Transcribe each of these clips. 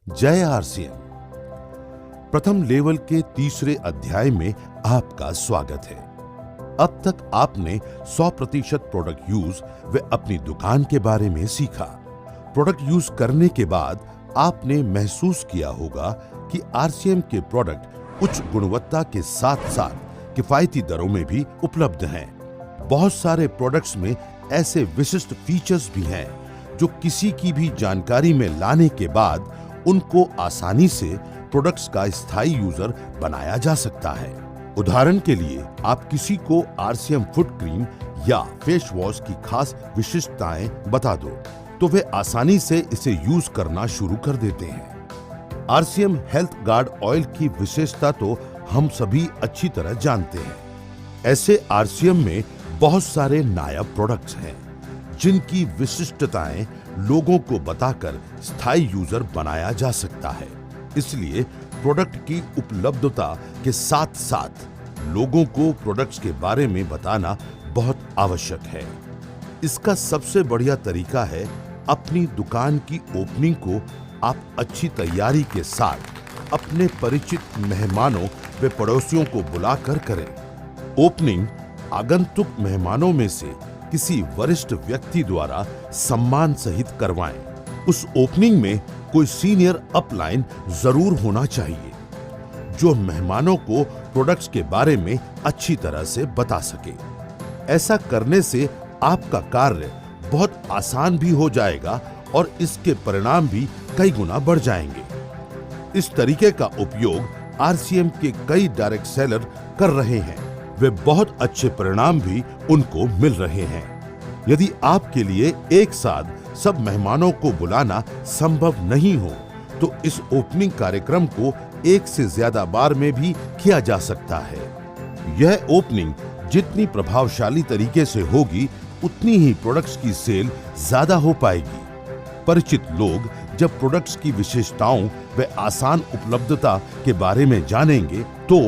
जय आरसीएम। प्रथम लेवल के तीसरे अध्याय में आपका स्वागत है। अब तक आपने 100% प्रोडक्ट यूज व अपनी दुकान के बारे में सीखा। प्रोडक्ट यूज करने के बाद आपने महसूस किया होगा कि आरसीएम के प्रोडक्ट उच्च गुणवत्ता के साथ साथ किफायती दरों में भी उपलब्ध हैं। बहुत सारे प्रोडक्ट्स में ऐसे विशिष्ट फीचर्स भी हैं जो किसी की भी जानकारी में लाने के बाद उनको आसानी से प्रोडक्ट्स का स्थायी यूजर बनाया जा सकता है। उदाहरण के लिए आप किसी को आरसीएम फुट क्रीम या फेस वॉश की खास विशिष्टताएं बता दो तो वे आसानी से इसे यूज करना शुरू कर देते हैं। आरसीएम हेल्थ गार्ड ऑयल की विशेषता तो हम सभी अच्छी तरह जानते हैं। ऐसे आरसीएम में बहुत सारे नायाब प्रोडक्ट्स हैं जिनकी विशिष्टताएं लोगों को बताकर स्थायी यूजर बनाया जा सकता है। इसलिए प्रोडक्ट की उपलब्धता के साथ साथ लोगों को प्रोडक्ट्स के बारे में बताना बहुत आवश्यक है। इसका सबसे बढ़िया तरीका है अपनी दुकान की ओपनिंग को आप अच्छी तैयारी के साथ अपने परिचित मेहमानों व पड़ोसियों को बुलाकर करें। ओपनिंग आगंतुक मेहमानों में से किसी वरिष्ठ व्यक्ति द्वारा सम्मान सहित करवाएं। उस ओपनिंग में कोई सीनियर अपलाइन जरूर होना चाहिए जो मेहमानों को प्रोडक्ट्स के बारे में अच्छी तरह से बता सके। ऐसा करने से आपका कार्य बहुत आसान भी हो जाएगा और इसके परिणाम भी कई गुना बढ़ जाएंगे। इस तरीके का उपयोग आरसीएम के कई डायरेक्ट सेलर कर रहे हैं। वे बहुत अच्छे परिणाम भी उनको मिल रहे हैं। यदि आपके लिए एक साथ सब मेहमानों को बुलाना संभव नहीं हो तो इस ओपनिंग कार्यक्रम को एक से ज्यादा बार में भी किया जा सकता है। यह ओपनिंग जितनी प्रभावशाली तरीके से होगी उतनी ही प्रोडक्ट्स की सेल ज्यादा हो पाएगी। परिचित लोग जब प्रोडक्ट्स की विशेषताओं व आसान उपलब्धता के बारे में जानेंगे तो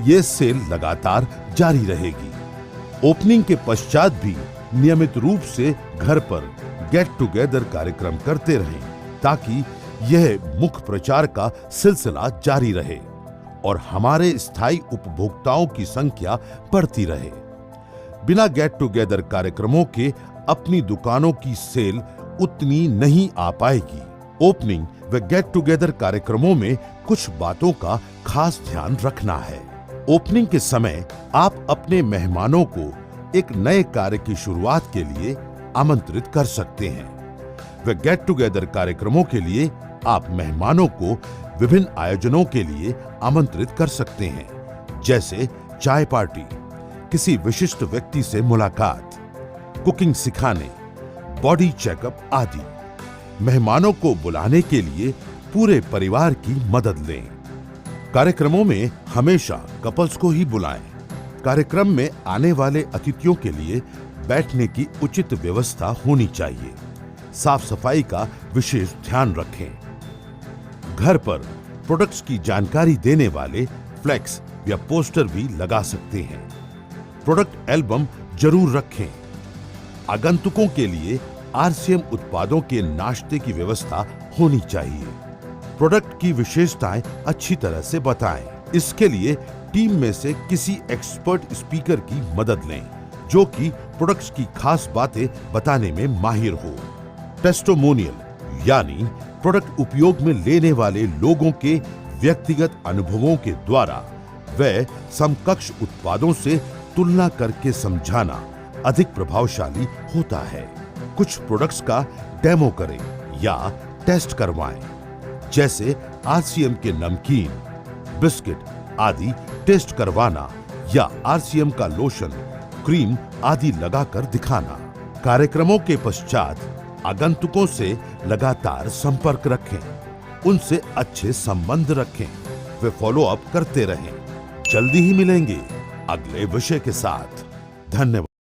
ये सेल लगातार जारी रहेगी। ओपनिंग के पश्चात भी नियमित रूप से घर पर गेट टुगेदर कार्यक्रम करते रहें ताकि यह मुख्य प्रचार का सिलसिला जारी रहे और हमारे स्थायी उपभोक्ताओं की संख्या बढ़ती रहे। बिना गेट टुगेदर कार्यक्रमों के अपनी दुकानों की सेल उतनी नहीं आ पाएगी। ओपनिंग व गेट टुगेदर कार्यक्रमों में कुछ बातों का खास ध्यान रखना है। ओपनिंग के समय आप अपने मेहमानों को एक नए कार्य की शुरुआत के लिए आमंत्रित कर सकते हैं। व गेट टुगेदर कार्यक्रमों के लिए आप मेहमानों को विभिन्न आयोजनों के लिए आमंत्रित कर सकते हैं, जैसे चाय पार्टी, किसी विशिष्ट व्यक्ति से मुलाकात, कुकिंग सिखाने, बॉडी चेकअप आदि। मेहमानों को बुलाने के लिए पूरे परिवार की मदद लें। कार्यक्रमों में हमेशा कपल्स को ही बुलाएं। कार्यक्रम में आने वाले अतिथियों के लिए बैठने की उचित व्यवस्था होनी चाहिए। साफ सफाई का विशेष ध्यान रखें। घर पर प्रोडक्ट्स की जानकारी देने वाले फ्लेक्स या पोस्टर भी लगा सकते हैं। प्रोडक्ट एल्बम जरूर रखें। आगंतुकों के लिए आरसीएम उत्पादों के नाश्ते की व्यवस्था होनी चाहिए। प्रोडक्ट की विशेषताएं अच्छी तरह से बताएं। इसके लिए टीम में से किसी एक्सपर्ट स्पीकर की मदद लें जो कि प्रोडक्ट्स की खास बातें बताने में माहिर हो। टेस्टिमोनियल यानी प्रोडक्ट उपयोग में लेने वाले लोगों के व्यक्तिगत अनुभवों के द्वारा व समकक्ष उत्पादों से तुलना करके समझाना अधिक प्रभावशाली होता है। कुछ प्रोडक्ट्स का डेमो करें या टेस्ट करवाएं, जैसे आरसीएम के नमकीन, बिस्किट आदि टेस्ट करवाना या आरसीएम का लोशन, क्रीम आदि लगाकर दिखाना। कार्यक्रमों के पश्चात आगंतुकों से लगातार संपर्क रखें, उनसे अच्छे संबंध रखें, वे फॉलो अप करते रहें। जल्दी ही मिलेंगे अगले विषय के साथ। धन्यवाद।